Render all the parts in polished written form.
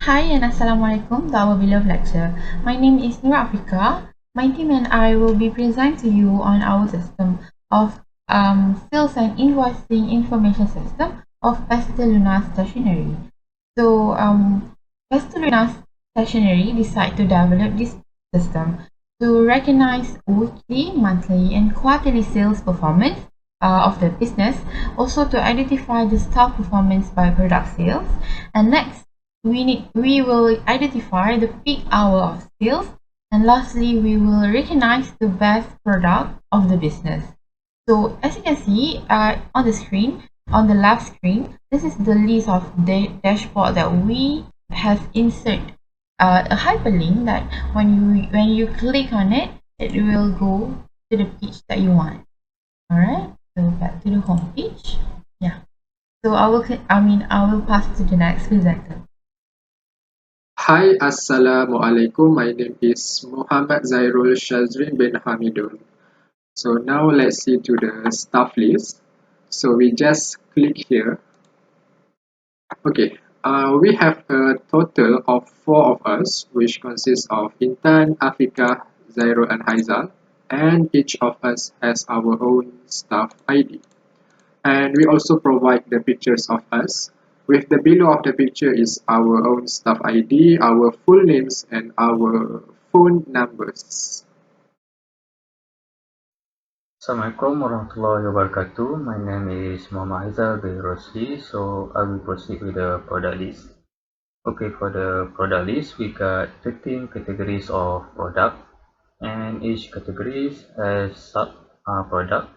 Hi and Assalamualaikum to our beloved lecturer. My name is Afiqah. My team and I will be presenting to you on our system of sales and invoicing information system of Pastel Stationery. So Pastel Stationery decided to develop this system to recognize weekly, monthly and quarterly sales performance of the business, also to identify the stock performance by product sales, and next we will identify the peak hour of sales, and lastly we will recognize the best product of the business. So as you can see on the screen, on the left screen, this is the list of the dashboard that we have inserted a hyperlink that when you click on it, it will go to the page that you want. Alright, so back to the home page. Yeah. So I will pass to the next presenter. Hi, Assalamualaikum. My name is MOHAMAD ZAIRUL SYAZRIN bin HAMIDON. So now let's see to the staff list. So we just click here. Okay, we have a total of 4 of us, which consists of INTAN, Afiqah, ZAIRUL and HAIZAL, and each of us has our own staff ID. And we also provide the pictures of us. With the below of the picture is our own staff ID, our full names and our phone numbers. Assalamualaikum warahmatullahi wabarakatuh. My name is Muhammad HAIZAL bin ROSLEE, so I will proceed with the product list. Okay, for the product list, we got 13 categories of product, and each category has sub-product,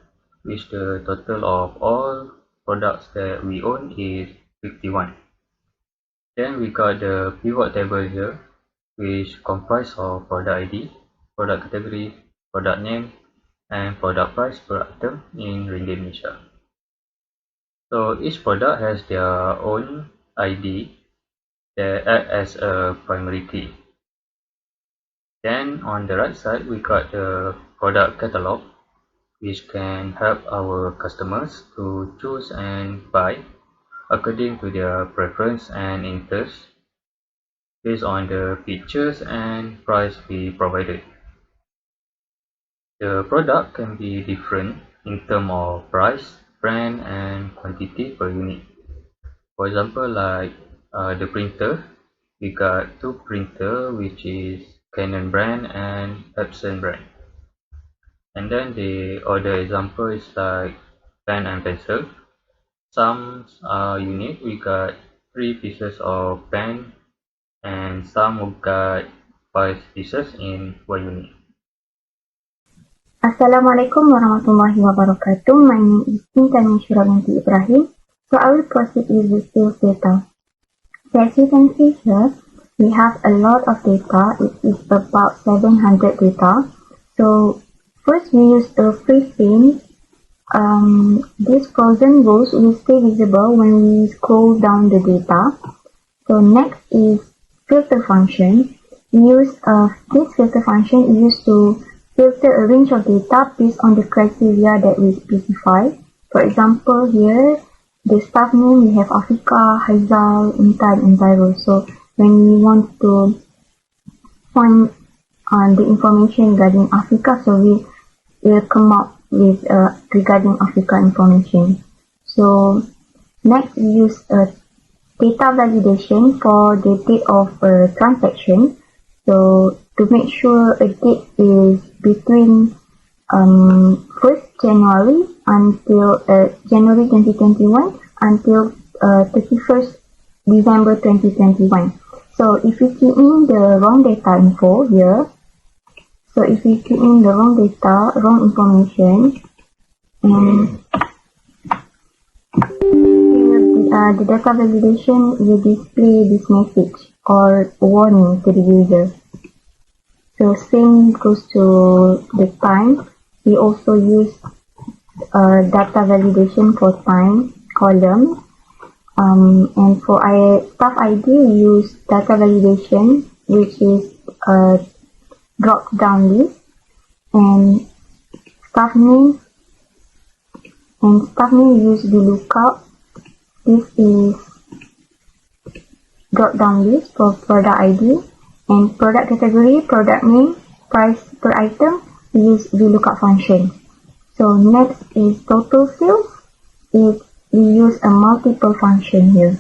which the total of all products that we own is 51. Then we got the pivot table here, which comprise of product ID, product category, product name, and product price per item in Ringgit Malaysia. So each product has their own ID that act as a primary key. Then on the right side, we got the product catalog, which can help our customers to choose and buy according to their preference and interest based on the features and price we provided. The product can be different in terms of price, brand, and quantity per unit. For example, like the printer, we got 2 printer, which is Canon brand and Epson brand. And then the other example is like pen and pencil. Some unit we got 3 pieces of pen, and some we got 5 pieces in 1 unit. Assalamualaikum warahmatullahi wabarakatuh. My name is INTAN binti IBRAHIM. So I will proceed with the sales data. So as you can see here, we have a lot of data. It is about 700 data. So first we use a free pane. These frozen rows will stay visible when we scroll down the data. So next is filter function. We use this filter function used to filter a range of data based on the criteria that we specify. For example, here, the staff name, we have Afiqah, HAIZAL, INTAN, and ZAIRUL. So when we want to find the information regarding Afiqah, so we will come up with regarding Afiqah information. So next, we use data validation for the date of transaction. So to make sure a date is between 1st January until January 2021 until 31st December 2021. So if we key in the wrong data info here, so if we key in the wrong data, wrong information, and here the data validation will display this message or warning to the user. So same goes to the time. We also use data validation for time column. And for staff ID, we use data validation, which is a drop down list. And staff name we use the lookup. This is drop-down list for product ID, and product category, product name, price per item, we use VLOOKUP function. So next is total sales. We use a multiple function here.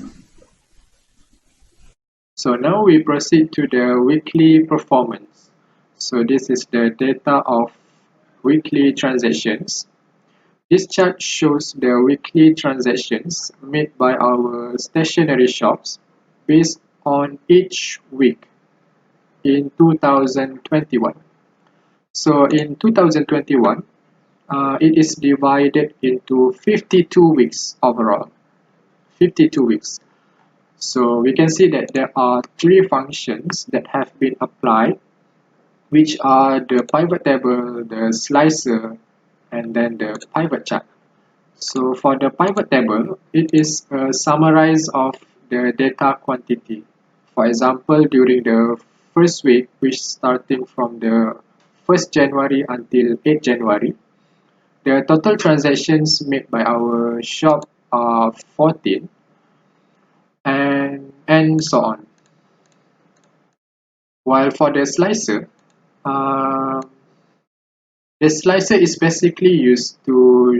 So now we proceed to the weekly performance. So this is the data of weekly transactions. This chart shows the weekly transactions made by our stationery shops based on each week in 2021. So in 2021, it is divided into 52 weeks overall. 52 weeks. So we can see that there are three functions that have been applied, which are the pivot table, the slicer, and then the pivot chart. So for the pivot table, it is a summarize of the data quantity. For example, during the first week, which starting from the 1st January until 8th January, the total transactions made by our shop are 14, and so on. While for the slicer is basically used to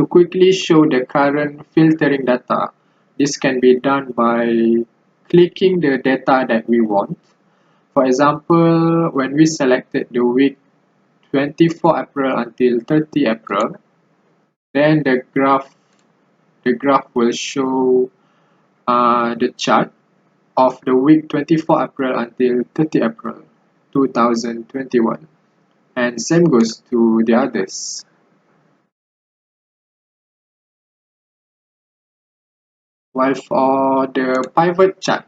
quickly show the current filtering data. This can be done by clicking the data that we want. For example, when we selected the week 24 April until 30 April, then the graph will show the chart of the week 24 April until 30 April 2021, and same goes to the others. While for the pivot chart,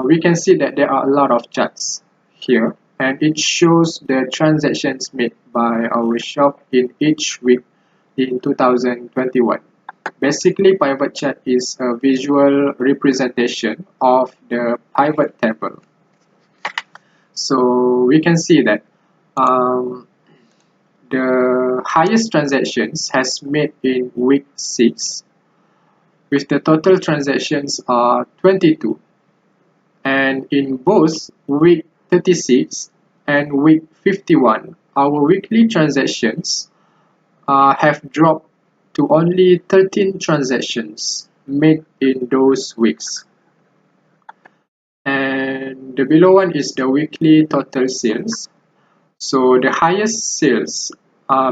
we can see that there are a lot of charts here, and it shows the transactions made by our shop in each week in 2021. Basically, pivot chart is a visual representation of the pivot table. So we can see that the highest transactions has made in week 6, with the total transactions are 22, and in both week 36 and week 51, our weekly transactions have dropped to only 13 transactions made in those weeks. And the below one is the weekly total sales. So the highest sales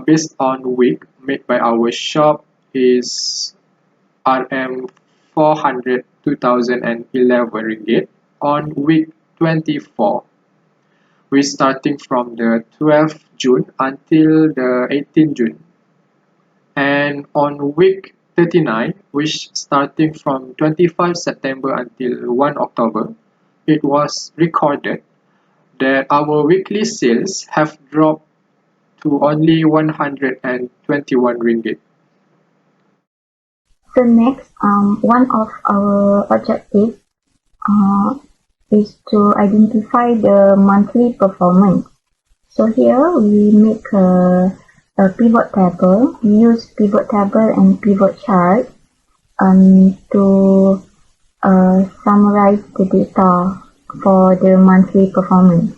based on week made by our shop is RM 400 2011 ringgit on week 24. We're starting from the 12th June until the 18th June. And on week 39, which starting from 25 September until 1 October, it was recorded that our weekly sales have dropped to only 121 ringgit. So next, one of our objectives is to identify the monthly performance. So here we make a pivot table. We use pivot table and pivot chart to summarize the data for the monthly performance.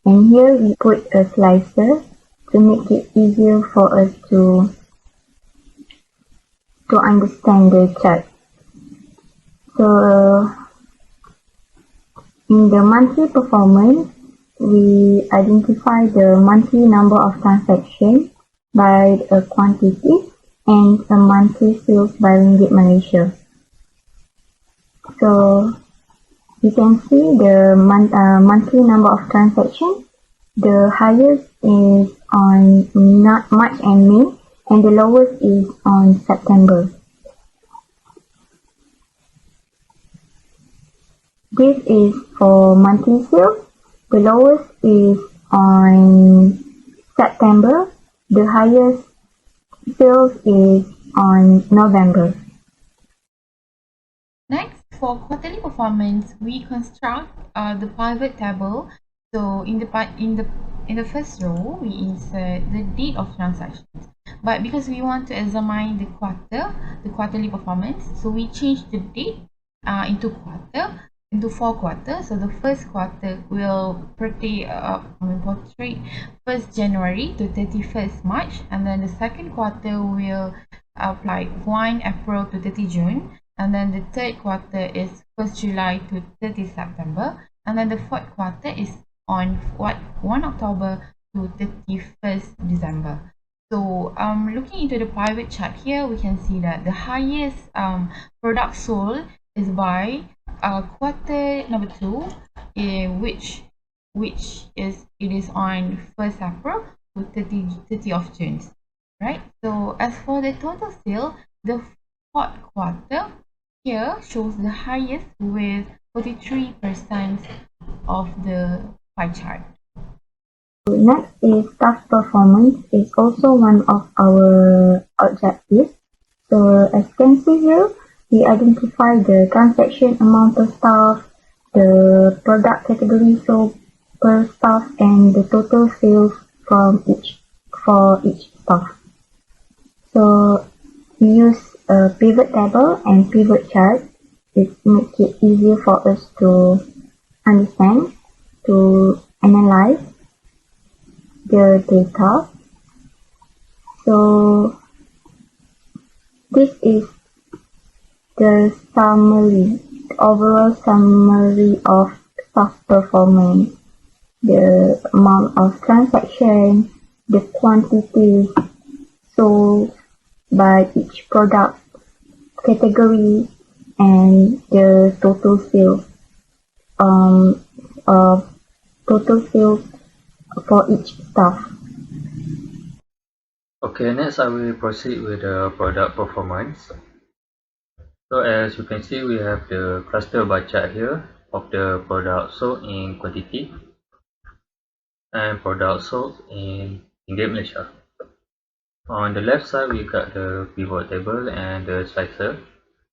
And here we put a slicer to make it easier for us to understand the chart. So in the monthly performance, we identify the monthly number of transactions by a quantity and a monthly sales by Ringgit Malaysia. So you can see the monthly number of transactions. The highest is on March and May, and the lowest is on September. This is for monthly sales. The lowest is on September. The highest sales is on November. Next, for quarterly performance, we construct the pivot table. So in the in the first row, we insert the date of transactions. But because we want to examine the quarterly performance, so we change the date into 4 quarters. So the first quarter will portray 1st January to 31st March, and then the second quarter will apply 1 April to 30 June, and then the third quarter is 1st July to 30 September, and then the fourth quarter is on 1 October to 31st December. So looking into the pivot chart here, we can see that the highest product sold is by quarter number 2, which it is on 1st April to 30 of June, right? So as for the total sale, the fourth quarter here shows the highest with 43% of the pie chart. Next is staff performance is also one of our objectives. So as you can see here, we identify the transaction amount per staff, the product category sold per staff, and the total sales for each staff. So we use a pivot table and pivot chart. It makes it easier for us to understand, to analyze the data. So this is the summary, the overall summary of staff performance, the amount of transaction, the quantity sold by each product category, and the total sales for each staff. Okay, next I will proceed with the product performance. So as you can see, we have the cluster bar chart here of the product sold in quantity and product sold in Ringgit Malaysia. On the left side, we got the pivot table and the slicer,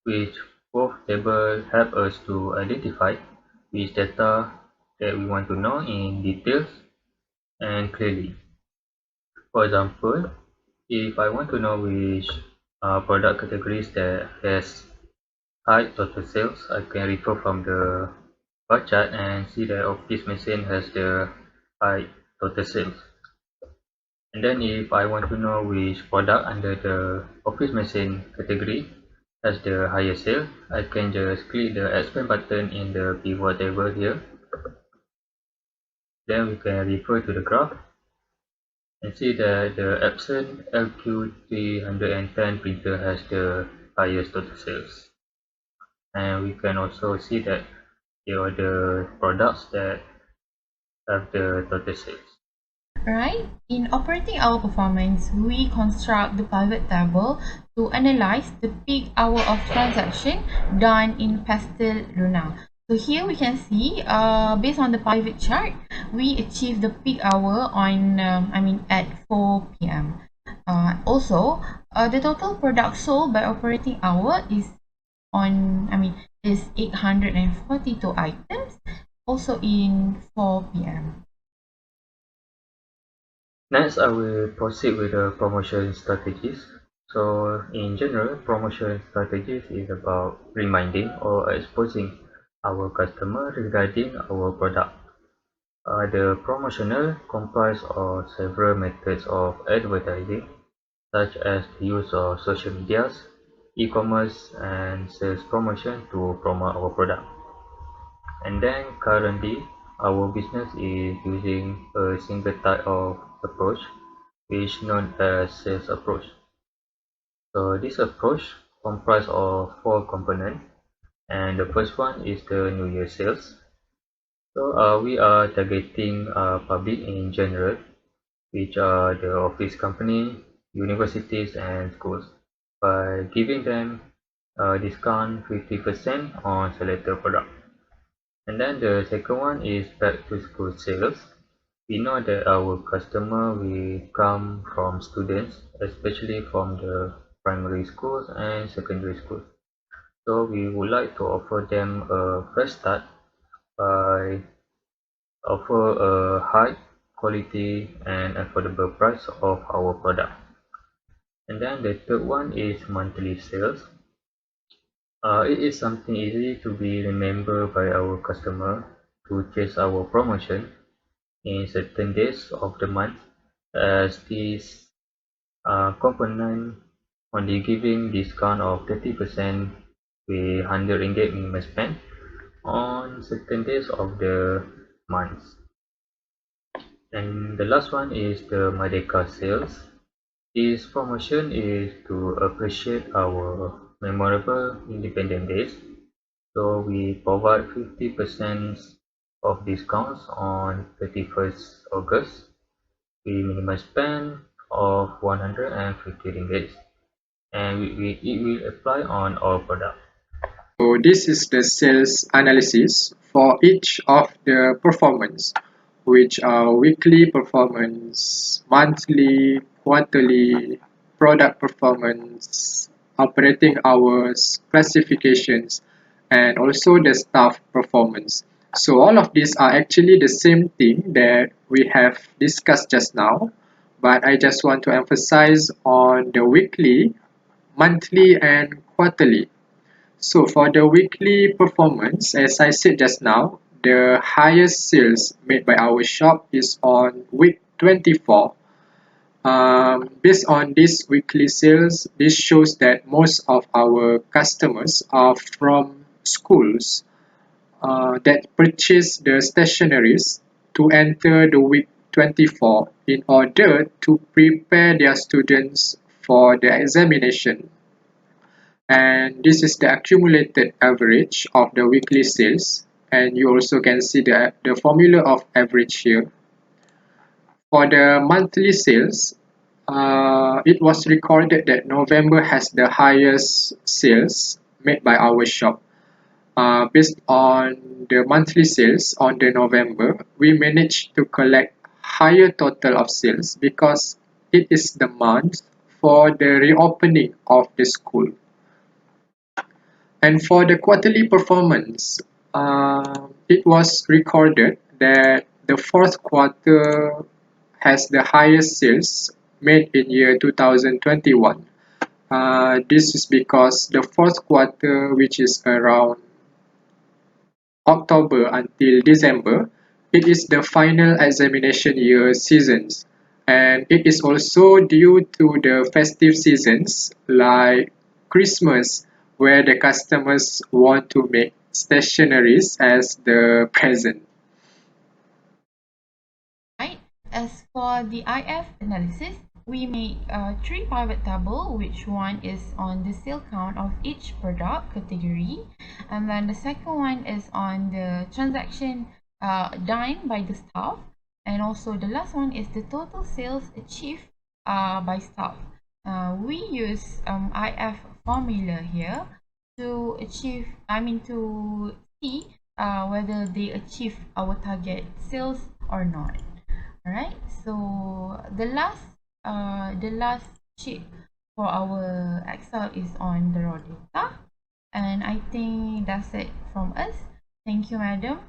which both tables help us to identify which data that we want to know in details and clearly. For example, if I want to know which product categories that has high total sales, I can refer from the bar chart and see that office machine has the high total sales. And then if I want to know which product under the office machine category has the highest sale, I can just click the expand button in the pivot table here. Then we can refer to the graph and see that the Epson LQ310 printer has the highest total sales. And we can also see that here are the products that have the total sales. Right, in operating hour performance, we construct the pivot table to analyze the peak hour of transaction done in Pastel Luna. So here we can see, based on the pivot chart, we achieve the peak hour on, at 4 p.m. Also, the total product sold by operating hour is 842 items, also in 4 p.m. Next, I will proceed with the promotion strategies. So, in general, promotion strategies is about reminding or exposing our customer regarding our product. The promotional comprise of several methods of advertising, such as the use of social medias, e-commerce, and sales promotion to promote our product. And then currently, our business is using a single type of approach, which is known as sales approach. So this approach comprises of 4 components, and the first one is the New Year sales. So we are targeting public in general, which are the office company, universities, and schools, by giving them a discount 50% on selected product. And then the second one is back to school sales. We know that our customer will come from students, especially from the primary schools and secondary schools. So we would like to offer them a fresh start by offer a high quality and affordable price of our product. And then the third one is monthly sales. It is something easy to be remembered by our customer to chase our promotion in certain days of the month, as these component only giving discount of 30% with RM100 minimum spend on certain days of the month. And the last one is the Merdeka sales. This promotion is to appreciate our memorable Independence Days. So we provide 50% of discounts on 31st August with minimum spend of RM150, and it will apply on all products. So this is the sales analysis for each of the performance, which are weekly performance, monthly, quarterly, product performance, operating hours, classifications, and also the staff performance. So all of these are actually the same thing that we have discussed just now, but I just want to emphasize on the weekly, monthly, and quarterly. So for the weekly performance, as I said just now, the highest sales made by our shop is on week 24. Based on this weekly sales, this shows that most of our customers are from schools that purchase the stationeries to enter the week 24 in order to prepare their students for the examination, and this is the accumulated average of the weekly sales, and you also can see the formula of average here. For the monthly sales, it was recorded that November has the highest sales made by our shop. Based on the monthly sales on the November, we managed to collect higher total of sales because it is the month for the reopening of the school. And for the quarterly performance, it was recorded that the fourth quarter has the highest sales made in year 2021. This is because the fourth quarter, which is around October until December, it is the final examination year seasons, and it is also due to the festive seasons like Christmas, where the customers want to make stationeries as the present. Right. As for the IF analysis, we make three pivot table, which one is on the sale count of each product category, and then the second one is on the transaction done by the staff, and also the last one is the total sales achieved by staff. We use IF formula here to achieve, to see whether they achieve our target sales or not. Alright, so the last sheet for our Excel is on the raw data, and I think that's it from us. Thank you, madam.